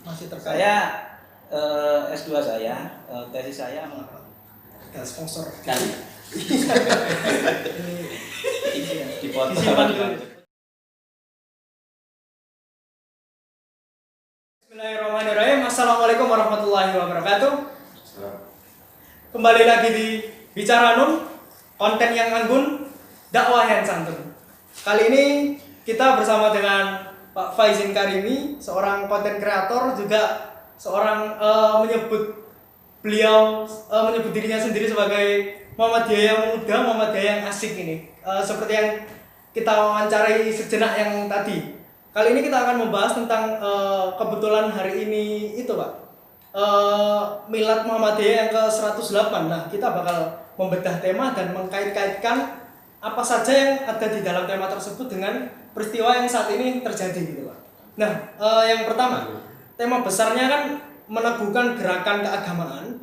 Masih terkait. Saya S2 saya, tesis saya Ada sponsor kali dipotong. disimpan dulu. Bismillahirrahmanirrahim. Assalamualaikum warahmatullahi wabarakatuh. Kembali lagi di Bicara Nun, konten yang anggun, dakwah yang santun. Kali ini kita bersama dengan Pak Faizin Karimi, seorang konten kreator, juga seorang menyebut dirinya sendiri sebagai Muhammadiyah yang muda, Muhammadiyah yang asik ini. Seperti yang kita wawancarai sejenak yang tadi. Kali ini kita akan membahas tentang kebetulan hari ini itu Pak, Milad Muhammadiyah yang ke-108. Nah, kita bakal membedah tema dan mengkait-kaitkan apa saja yang ada di dalam tema tersebut dengan peristiwa yang saat ini terjadi gitu Pak. Nah, yang pertama, tema besarnya kan meneguhkan gerakan keagamaan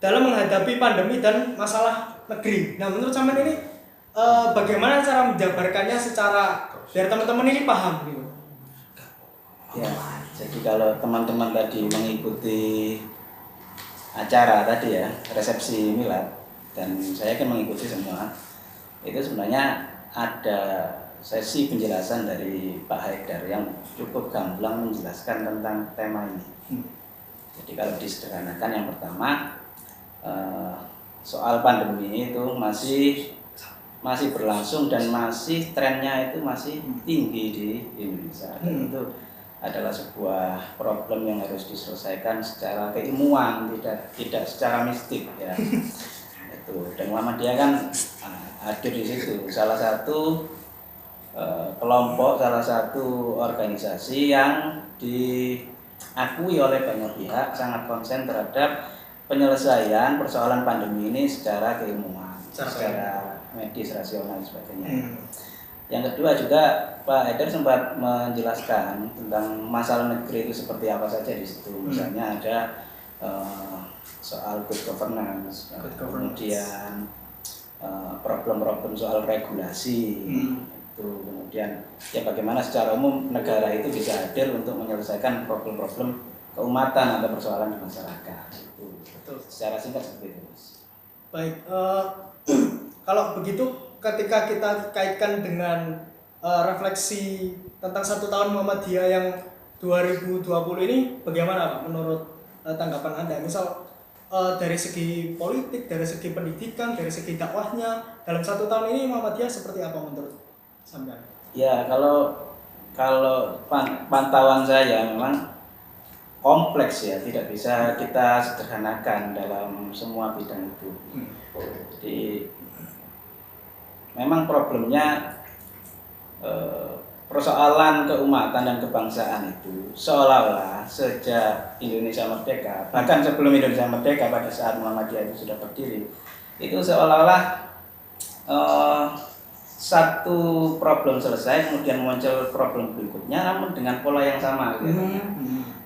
dalam menghadapi pandemi dan masalah negeri. Nah, menurut sampean ini bagaimana cara menjabarkannya secara biar teman-teman ini paham gitu? Ya, jadi kalau teman-teman tadi mengikuti acara tadi ya, resepsi milad, dan saya kan mengikuti semua, itu sebenarnya ada sesi penjelasan dari Pak Haidar yang cukup gamblang menjelaskan tentang tema ini. Jadi kalau disederhanakan, yang pertama soal pandemi itu masih berlangsung dan masih trennya itu masih tinggi di Indonesia. Dan itu adalah sebuah problem yang harus diselesaikan secara keilmuan, tidak secara mistik ya. Itu, dan Muhammadiyah kan hadir di situ. Salah satu kelompok, salah satu organisasi yang diakui oleh banyak pihak sangat konsen terhadap penyelesaian persoalan pandemi ini secara keilmuan, secara medis, rasional dan sebagainya. Yang kedua juga Pak Haidar sempat menjelaskan tentang masalah negeri itu seperti apa saja di situ. Misalnya ada soal good governance, kemudian problem-problem soal regulasi, itu kemudian ya bagaimana secara umum negara itu bisa hadir untuk menyelesaikan problem-problem keumatan atau persoalan di masyarakat. Itu Betul. Secara singkat seperti itu. Baik, kalau begitu ketika kita kaitkan dengan refleksi tentang 1 tahun Muhammadiyah yang 2020 ini, bagaimana Pak menurut tanggapan Anda? Misal dari segi politik, dari segi pendidikan, dari segi dakwahnya, dalam 1 tahun ini Muhammadiyah seperti apa menurut sampean? Ya, kalau pantauan saya memang kompleks ya, tidak bisa kita sederhanakan dalam semua bidang itu. Jadi memang problemnya persoalan keumatan dan kebangsaan itu seolah-olah sejak Indonesia merdeka, bahkan sebelum Indonesia merdeka pada saat Muhammadiyah itu sudah berdiri, itu seolah-olah satu problem selesai, kemudian muncul problem berikutnya, namun dengan pola yang sama. Gitu.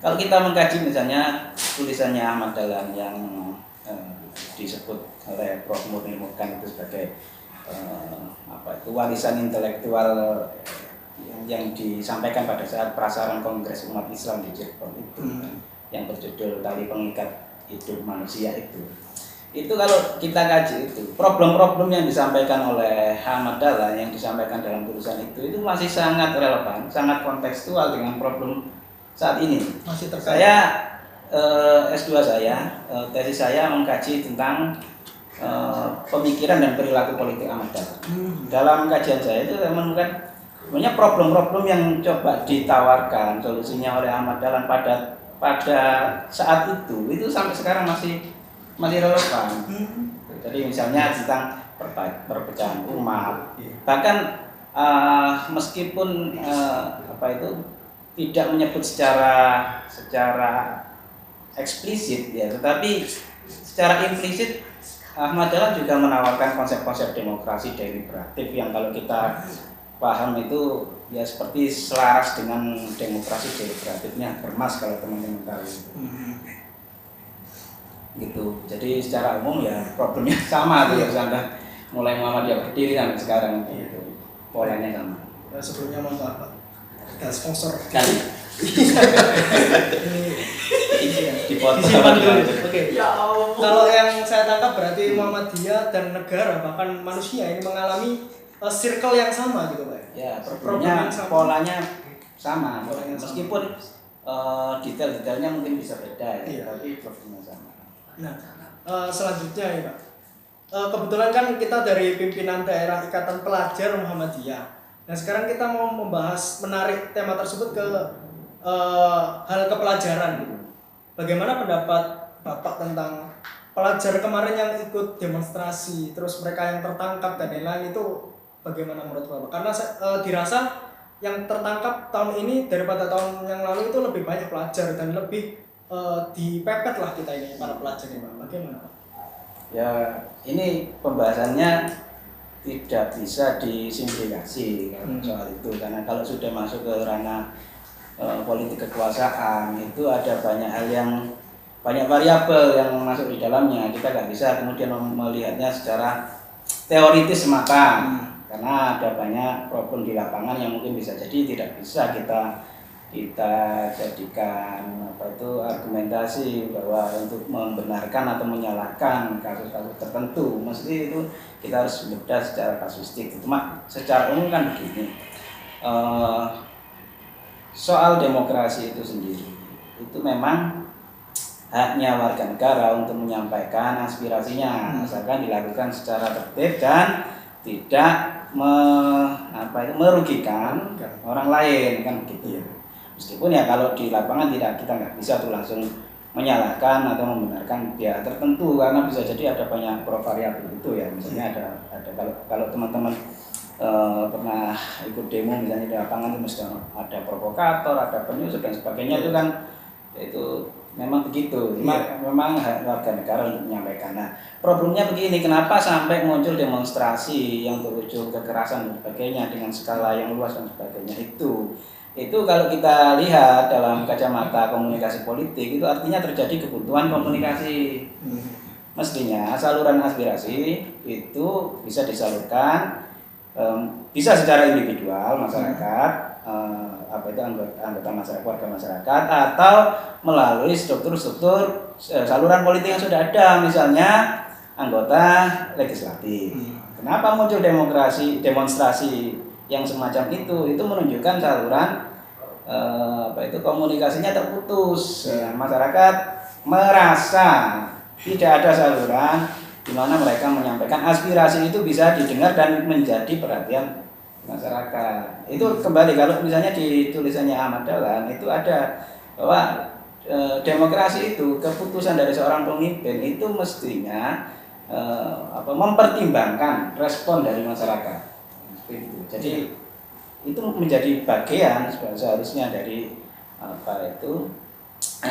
Kalau kita mengkaji misalnya tulisannya Ahmad Dahlan yang disebut oleh Prof. Murni Mukan itu sebagai warisan intelektual yang disampaikan pada saat prasaran Kongres Umat Islam di Cirebon itu, yang berjudul Tali Pengikat Hidup Manusia itu kalau kita kaji itu problem-problem yang disampaikan oleh Ahmad Dahlan yang disampaikan dalam tulisan itu masih sangat relevan, sangat kontekstual dengan problem saat ini. Masih terkait. Saya S2 saya, tesis saya mengkaji tentang pemikiran dan perilaku politik Ahmad Dahlan. Dalam kajian saya itu saya menemukan sebenarnya problem-problem yang coba ditawarkan solusinya oleh Ahmad Dahlan pada saat itu sampai sekarang masih relevan. Jadi misalnya tentang perpecahan umat, bahkan meskipun tidak menyebut secara eksplisit ya, tetapi secara implisit Ahmad Dahlan juga menawarkan konsep-konsep demokrasi deliberatif yang kalau kita paham itu ya seperti selaras dengan demokrasi deliberatifnya Habermas kalau teman-teman tahu. Gitu. Jadi secara umum ya problemnya sama tuh ya, sampai mulai Muhammadiyah berdiri sampai sekarang gitu. Polanya sama. Sebelumnya mohon maaf Pak, ada sponsor kali. ini Disimpan dulu. Oke. Ya Allah. Kalau yang saya tangkap berarti Muhammadiyah dan negara bahkan manusia ini mengalami circle yang sama gitu, Pak. Ya, Problem problemnya yang sama. polanya sama. Polanya sama. Meskipun detail-detailnya mungkin bisa beda ya, Iya. tapi problemnya sama. Nah, selanjutnya ya Pak. Kebetulan kan kita dari pimpinan daerah Ikatan Pelajar Muhammadiyah. Nah sekarang kita mau membahas menarik tema tersebut ke hal kepelajaran gitu. Bagaimana pendapat Bapak tentang pelajar kemarin yang ikut demonstrasi, terus mereka yang tertangkap dan lain-lain itu bagaimana menurut Bapak? Karena dirasa yang tertangkap tahun ini daripada tahun yang lalu itu lebih banyak pelajar dan lebih dipepet lah kita ini para pelajar ini Pak. Bagaimana Pak? Ya, ini pembahasannya tidak bisa disimplifikasi soal itu, karena kalau sudah masuk ke ranah politik kekuasaan itu ada banyak hal yang banyak variabel yang masuk di dalamnya. Kita nggak bisa kemudian melihatnya secara teoritis semata, karena ada banyak problem di lapangan yang mungkin bisa jadi tidak bisa kita jadikan argumentasi bahwa untuk membenarkan atau menyalahkan kasus-kasus tertentu. Mesti itu kita harus bedah secara kasuistik. Cuma secara umum kan begini, soal demokrasi itu sendiri itu memang haknya warga negara untuk menyampaikan aspirasinya, asalkan dilakukan secara tertib dan tidak merugikan orang lain, kan begitu. Meskipun ya kalau di lapangan kita nggak bisa tuh langsung menyalahkan atau membenarkan pihak tertentu, karena bisa jadi ada banyak variabel itu ya. Misalnya ada kalau teman-teman pernah ikut demo misalnya di lapangan itu mesti ada provokator, ada penyusup dan sebagainya, itu kan itu memang begitu. Memang hak warga negara untuk menyampaikan. Nah, problemnya begini, kenapa sampai muncul demonstrasi yang berujung kekerasan dan sebagainya dengan skala yang luas dan sebagainya itu kalau kita lihat dalam kacamata komunikasi politik, itu artinya terjadi kebutuhan komunikasi. Mestinya saluran aspirasi itu bisa disalurkan, bisa secara individual masyarakat, anggota masyarakat, warga masyarakat, atau melalui struktur-struktur saluran politik yang sudah ada, misalnya anggota legislatif. Kenapa muncul demonstrasi yang semacam itu menunjukkan saluran komunikasinya terputus. Masyarakat merasa tidak ada saluran di mana mereka menyampaikan aspirasi itu bisa didengar dan menjadi perhatian masyarakat. Itu kembali kalau misalnya di tulisannya Ahmad Dahlan itu ada bahwa demokrasi itu, keputusan dari seorang pemimpin itu mestinya mempertimbangkan respon dari masyarakat. Jadi itu menjadi bagian seharusnya dari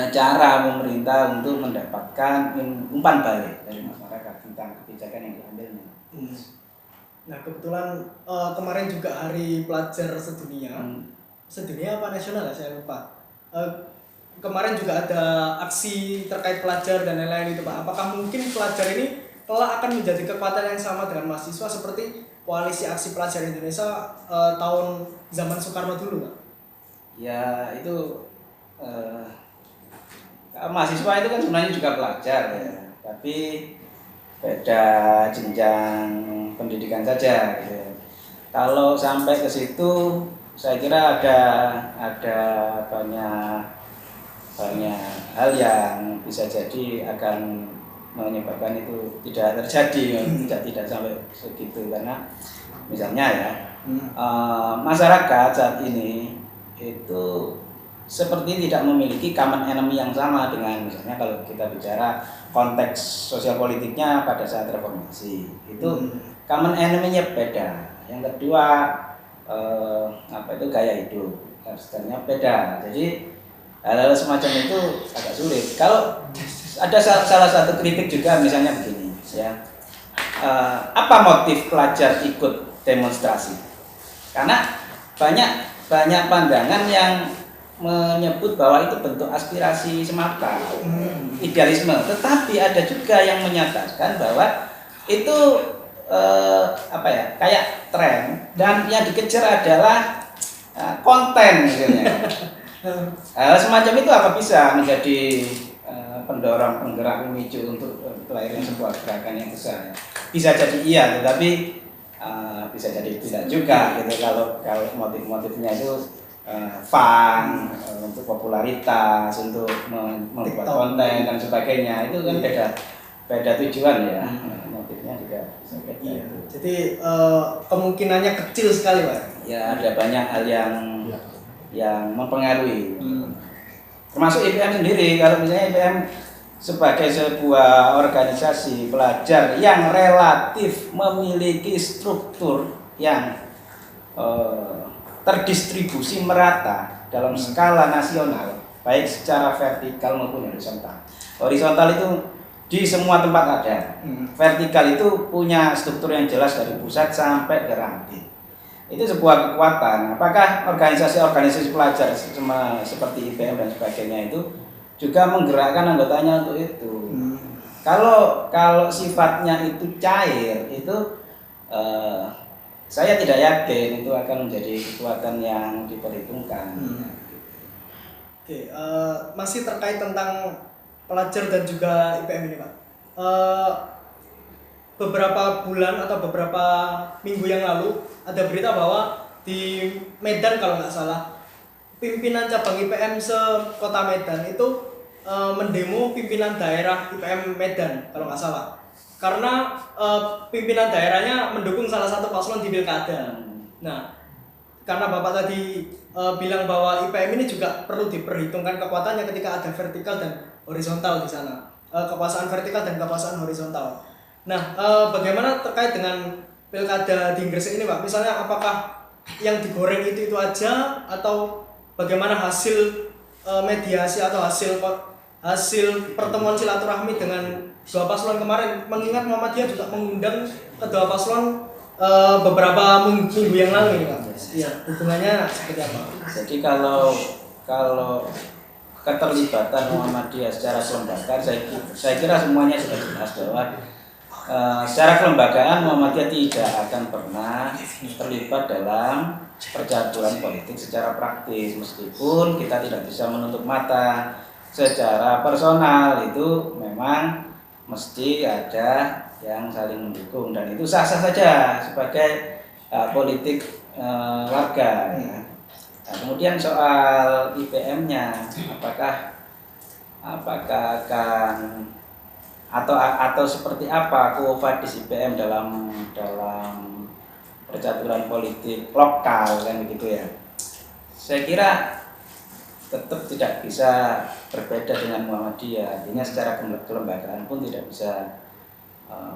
cara pemerintah untuk mendapatkan umpan balik dari masyarakat tentang kebijakan yang diambilnya. Nah kebetulan kemarin juga Hari Pelajar Sedunia, sedunia apa nasional ya saya lupa. Kemarin juga ada aksi terkait pelajar dan lain-lain itu Pak. Apakah mungkin pelajar ini kelak akan menjadi kekuatan yang sama dengan mahasiswa seperti Koalisi Aksi Pelajar Indonesia tahun zaman Soekarno dulu Pak? Ya itu mahasiswa itu kan sebenarnya juga pelajar ya, tapi beda jenjang pendidikan saja gitu. Kalau sampai ke situ saya kira ada banyak hal yang bisa jadi akan menyebabkan itu tidak terjadi, tidak sampai segitu, karena misalnya ya masyarakat saat ini itu seperti tidak memiliki common enemy yang sama dengan misalnya kalau kita bicara konteks sosial politiknya pada saat reformasi itu common enemy-nya beda. Yang kedua gaya hidup, lifestyle-nya beda. Jadi hal-hal semacam itu agak sulit. Kalau ada salah satu kritik juga misalnya begini ya, apa motif pelajar ikut demonstrasi? Karena banyak pandangan yang menyebut bahwa itu bentuk aspirasi semata, idealisme. Tetapi ada juga yang menyatakan bahwa itu kayak tren dan yang dikejar adalah konten misalnya. Semacam itu apa bisa menjadi pendorong, penggerak, pemicu untuk lahirnya sebuah gerakan yang besar. Bisa jadi iya, tetapi bisa jadi tidak juga gitu kalau motif-motifnya itu fun, untuk popularitas, untuk membuat konten dan sebagainya, itu kan beda tujuan ya. Motifnya juga bisa beda. Iya. Jadi kemungkinannya kecil sekali, Pak. Ya, ada banyak hal yang mempengaruhi. Termasuk IPM sendiri. Kalau misalnya IPM sebagai sebuah organisasi pelajar yang relatif memiliki struktur yang terdistribusi merata dalam skala nasional, baik secara vertikal maupun horizontal. Horizontal itu di semua tempat ada. Vertikal itu punya struktur yang jelas dari pusat sampai ke ranting. Itu sebuah kekuatan. Apakah organisasi-organisasi pelajar seperti IPM dan sebagainya itu juga menggerakkan anggotanya untuk itu? Kalau sifatnya itu cair, itu saya tidak yakin itu akan menjadi kekuatan yang diperhitungkan. Oke, masih terkait tentang pelajar dan juga IPM ini, Pak. Beberapa bulan atau beberapa minggu yang lalu ada berita bahwa di Medan kalau nggak salah pimpinan cabang IPM se-Kota Medan itu mendemo pimpinan daerah IPM Medan kalau nggak salah, karena pimpinan daerahnya mendukung salah satu paslon di pilkada. Nah, karena Bapak tadi bilang bahwa IPM ini juga perlu diperhitungkan kekuatannya ketika ada vertikal dan horizontal di sana, kekuasaan vertikal dan kekuasaan horizontal. Nah, bagaimana terkait dengan pilkada di Gresik ini, Pak? Misalnya apakah yang digoreng itu aja, atau bagaimana hasil mediasi atau hasil pertemuan silaturahmi dengan dua paslon kemarin? Mengingat Muhammadiyah juga mengundang kedua paslon beberapa minggu yang lalu ini, Pak. Iya, hubungannya seperti apa? Jadi kalau keterlibatan Muhammadiyah secara kelembagaan, saya kira semuanya sudah jelas bahwa secara kelembagaan Muhammadiyah tidak akan pernah terlibat dalam percaturan politik secara praktis, meskipun kita tidak bisa menutup mata secara personal itu memang mesti ada yang saling mendukung, dan itu sah-sah saja sebagai politik warga ya. Nah, kemudian soal IPM-nya apakah akan atau seperti apa kuofadis IPM dalam percaturan politik lokal kan begitu ya. Saya kira tetap tidak bisa berbeda dengan Muhammadiyah, artinya secara kelembagaan pun tidak bisa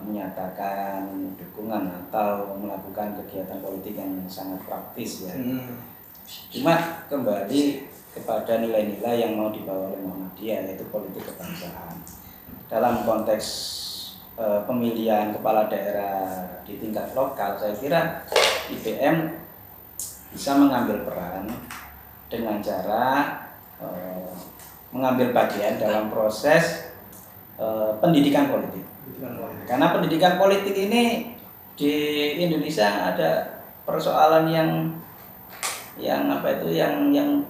menyatakan dukungan atau melakukan kegiatan politik yang sangat praktis ya. Cuma kembali kepada nilai-nilai yang mau dibawa oleh Muhammadiyah, yaitu politik kebangsaan. Dalam konteks pemilihan kepala daerah di tingkat lokal, saya kira IPM bisa mengambil peran dengan cara mengambil bagian dalam proses pendidikan politik. Karena pendidikan politik ini di Indonesia ada persoalan yang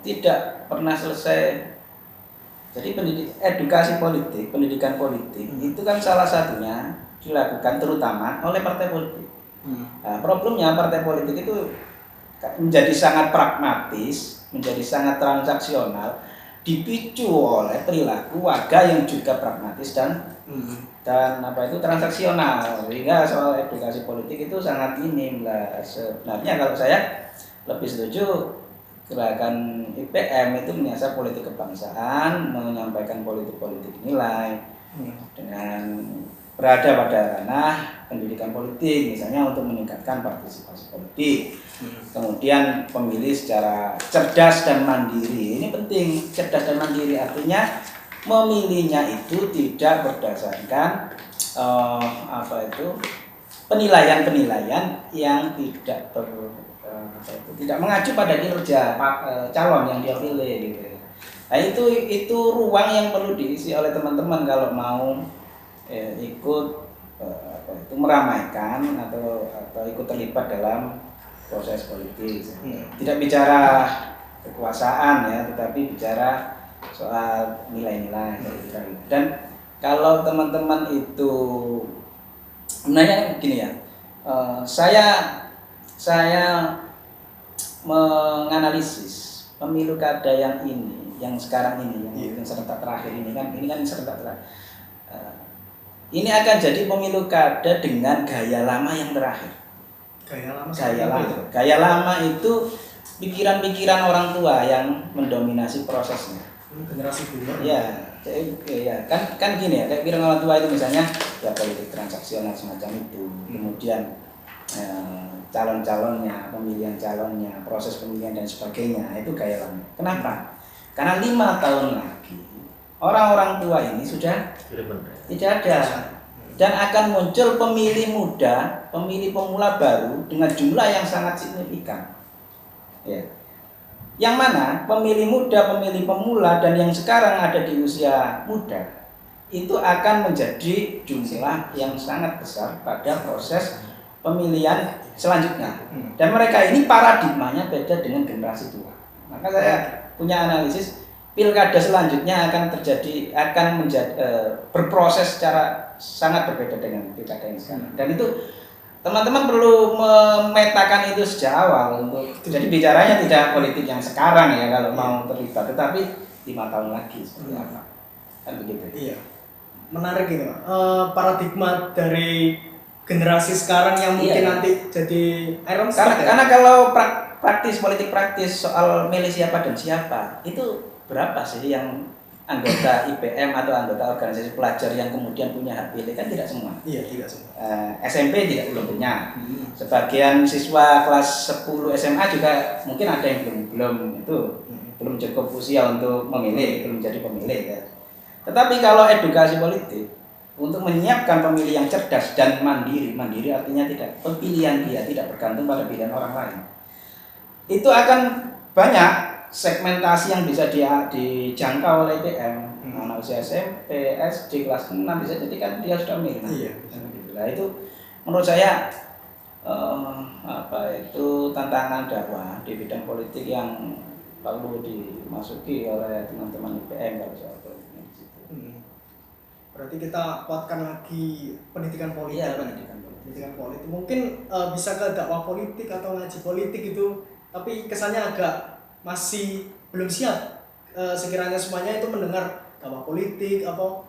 tidak pernah selesai. Jadi edukasi politik, pendidikan politik itu kan salah satunya dilakukan terutama oleh partai politik. Nah, problemnya partai politik itu menjadi sangat pragmatis, menjadi sangat transaksional, dipicu oleh perilaku warga yang juga pragmatis dan transaksional, sehingga soal edukasi politik itu sangat minim lah. Sebenarnya kalau saya lebih setuju gerakan IPM itu menyasar politik kebangsaan, menyampaikan politik-politik nilai dengan berada pada ranah pendidikan politik, misalnya untuk meningkatkan partisipasi politik. Kemudian pemilih secara cerdas dan mandiri, ini penting. Cerdas dan mandiri artinya memilihnya itu tidak berdasarkan penilaian-penilaian yang tidak mengacu pada kinerja calon yang dia pilih gitu. Nah, itu ruang yang perlu diisi oleh teman-teman kalau mau ikut meramaikan atau ikut terlibat dalam proses politik. Tidak bicara kekuasaan ya, tetapi bicara soal nilai-nilai dan kalau teman-teman itu sebenarnya gini ya, saya menganalisis pemilu kada yang ini, yang sekarang ini, yang serentak terakhir ini kan serentak terakhir. Ini akan jadi pemilu kada dengan gaya lama yang terakhir. Gaya lama itu pikiran-pikiran orang tua yang mendominasi prosesnya. Generasi dulu. Ya, kan gini ya, kayak pikiran orang tua itu misalnya ya politik transaksional semacam itu. Kemudian calon-calonnya, pemilihan calonnya, proses pemilihan dan sebagainya itu gaya lama. Kenapa? Karena 5 tahun lagi orang-orang tua ini sudah tidak ada dan akan muncul pemilih muda, pemilih pemula baru dengan jumlah yang sangat signifikan. Ya. Yang mana pemilih muda, pemilih pemula dan yang sekarang ada di usia muda itu akan menjadi jumlah yang sangat besar pada proses pemilihan selanjutnya. Dan mereka ini paradigmanya beda dengan generasi tua. Maka saya punya analisis pilkada selanjutnya akan menjadi berproses secara sangat berbeda dengan pilkada yang sekarang. Dan itu teman-teman perlu memetakan itu sejak awal jadi bicaranya tidak politik yang sekarang ya kalau mau terlibat, tetapi 5 tahun lagi seperti apa, kan begitu. Iya, menarik ini Pak. Paradigma dari generasi sekarang yang mungkin nanti jadi iron karena kalau politik praktis soal milih siapa dan siapa itu berapa sih yang anggota IPM atau anggota organisasi pelajar yang kemudian punya hak pilih? Kan tidak semua. Iya, tidak semua. SMP belum punya. Sebagian siswa kelas 10 SMA juga mungkin ada yang belum cukup usia untuk memilih, belum jadi pemilih ya. Tetapi kalau edukasi politik untuk menyiapkan pemilih yang cerdas dan mandiri artinya tidak pilihan dia tidak bergantung pada pilihan orang lain. Itu akan banyak segmentasi yang bisa dijangkau oleh IPM. Anak usia SMP, SD kelas 6 bisa jadi kan dia sudah milih. Nah, itu menurut saya tantangan dakwah di bidang politik yang perlu dimasuki oleh teman-teman IPM kalau soal politiknya di situ. Berarti kita kuatkan lagi pendidikan politik. Iya, pendidikan politik. Mungkin bisa ke dakwah politik atau ngaji politik itu, tapi kesannya agak masih belum siap sekiranya semuanya itu mendengar dakwah politik atau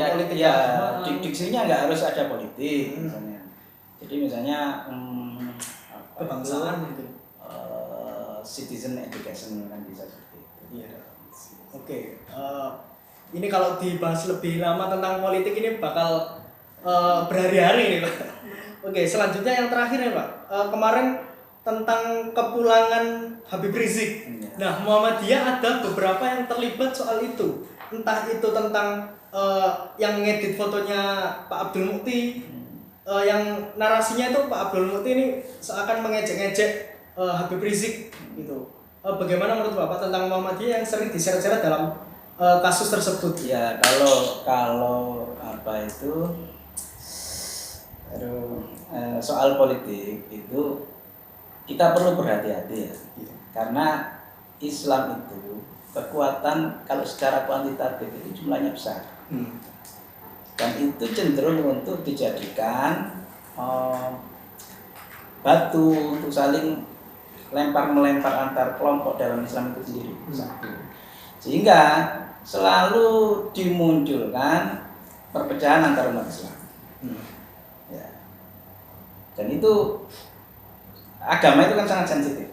politik diksinya nggak harus ada politik misalnya. Jadi misalnya kebangsaan gitu. Citizen education kan bisa seperti itu. Iya. Oke. Ini kalau dibahas lebih lama tentang politik ini bakal berhari-hari nih Pak. Oke, selanjutnya yang terakhir ya Pak. Kemarin tentang kepulangan Habib Rizik. Nah, Muhammadiyah ada beberapa yang terlibat soal itu. Entah itu tentang yang ngedit fotonya Pak Abdul Mukti, yang narasinya itu Pak Abdul Mukti ini seakan mengejek-ngejek Habib Rizik gitu. Bagaimana menurut Bapak tentang Muhammadiyah yang sering diseret-seret dalam kasus tersebut? Ya, kalau soal politik itu kita perlu berhati-hati ya. Karena Islam itu kekuatan kalau secara kuantitatif itu jumlahnya besar. Dan itu cenderung untuk dijadikan batu untuk saling lempar-melempar antar kelompok dalam Islam itu sendiri. Sehingga selalu dimunculkan perpecahan antar umat Islam. Ya. Dan itu agama itu kan sangat sensitif.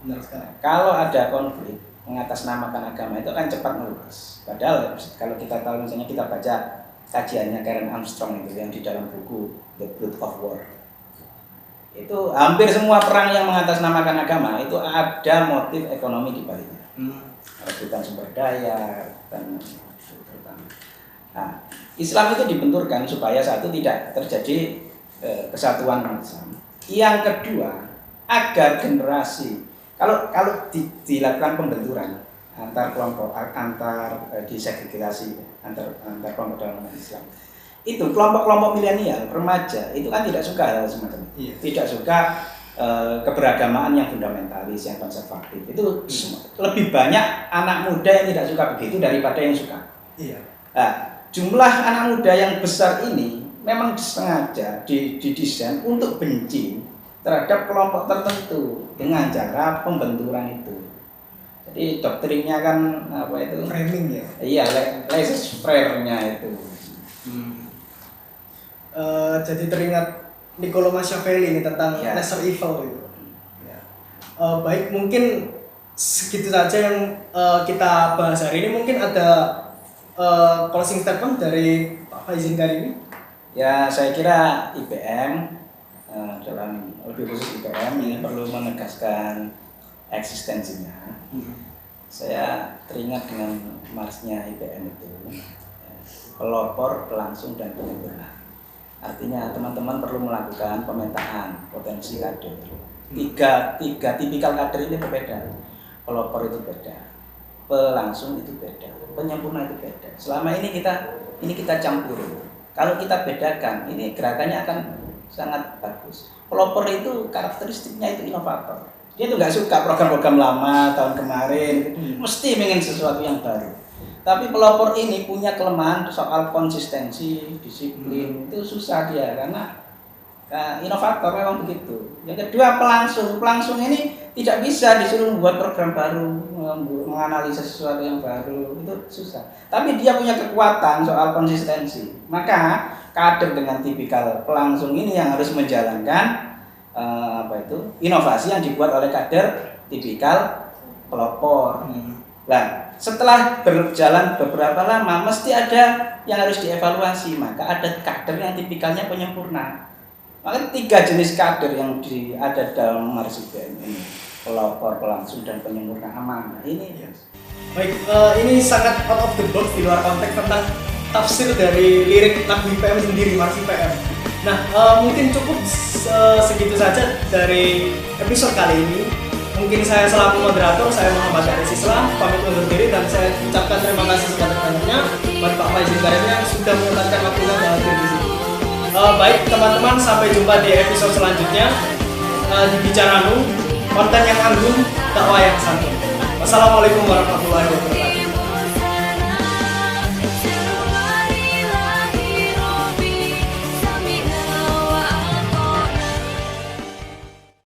Benar sekali. Kalau ada konflik mengatasnamakan agama itu akan cepat meluas. Padahal kalau kita tahu misalnya kita baca kajiannya Karen Armstrong itu yang di dalam buku The Blood of War. Itu hampir semua perang yang mengatasnamakan agama itu ada motif ekonomi di baliknya. Rebutan sumber daya dan terutama. Nah, Islam itu dibenturkan supaya satu tidak terjadi kesatuan umat Islam. Yang kedua, agar generasi kalau dilakukan pembenturan antar kelompok, disegregasi antar kelompok dalam umat Islam, itu kelompok-kelompok milenial, remaja itu kan tidak suka hal semacam itu. Tidak suka keberagamaan yang fundamentalis, yang konservatif. Itu lebih banyak anak muda yang tidak suka begitu daripada yang suka. Iya. Nah, jumlah anak muda yang besar ini memang disengaja didesain untuk benci terhadap kelompok tertentu dengan cara pembenturan itu. Jadi doktrinnya kan apa itu? Framing ya. Iya, laissez-faire-nya itu. Jadi teringat Niccolo Machiavelli ini tentang Ya. lesser evil gitu. Ya. Baik, mungkin segitu saja yang kita bahas hari ini. Mungkin ada closing statement dari Pak Faizin kali ini. Ya, saya kira IPM dalam lebih khusus IPM ini perlu menegaskan eksistensinya. Saya teringat dengan marsnya IPM itu, pelopor, pelangsung, dan penyempurna. Artinya teman-teman perlu melakukan pemetaan potensi kader. Tiga tipikal kader ini berbeda. Pelopor itu beda, pelangsung itu beda, penyempurna itu beda. Selama ini kita campur. Kalau kita bedakan, ini gerakannya akan sangat bagus. Pelopor itu karakteristiknya itu inovator. Dia tuh nggak suka program-program lama tahun kemarin, mesti ingin sesuatu yang baru. Tapi pelopor ini punya kelemahan soal konsistensi, disiplin, itu susah dia karena inovator memang begitu. Yang kedua pelangsung ini tidak bisa disuruh membuat program baru, menganalisa sesuatu yang baru, itu susah. Tapi dia punya kekuatan soal konsistensi. Maka kader dengan tipikal pelangsung ini yang harus menjalankan inovasi yang dibuat oleh kader tipikal pelopor. Nah, setelah berjalan beberapa lama mesti ada yang harus dievaluasi, maka ada kader yang tipikalnya penyempurna. Maka 3 jenis kader yang ada dalam mars IPM ini, pelopor, pelangsung, dan penyempurna amanah ini. Baik, ini sangat out of the box, di luar konteks tentang tafsir dari lirik lagu IPM sendiri, mars IPM. Nah, mungkin cukup segitu saja dari episode kali ini. Mungkin saya selaku moderator, saya Muhammad Aris Islam, pamit undur diri dan saya ucapkan terima kasih sebanyak-banyaknya buat Pak Faizin Karim yang sudah menyempatkan waktunya dan hadir di sini. Baik teman-teman, sampai jumpa di episode selanjutnya di Bicaranu, konten yang anggun, dakwah yang santun. Wassalamualaikum warahmatullahi wabarakatuh.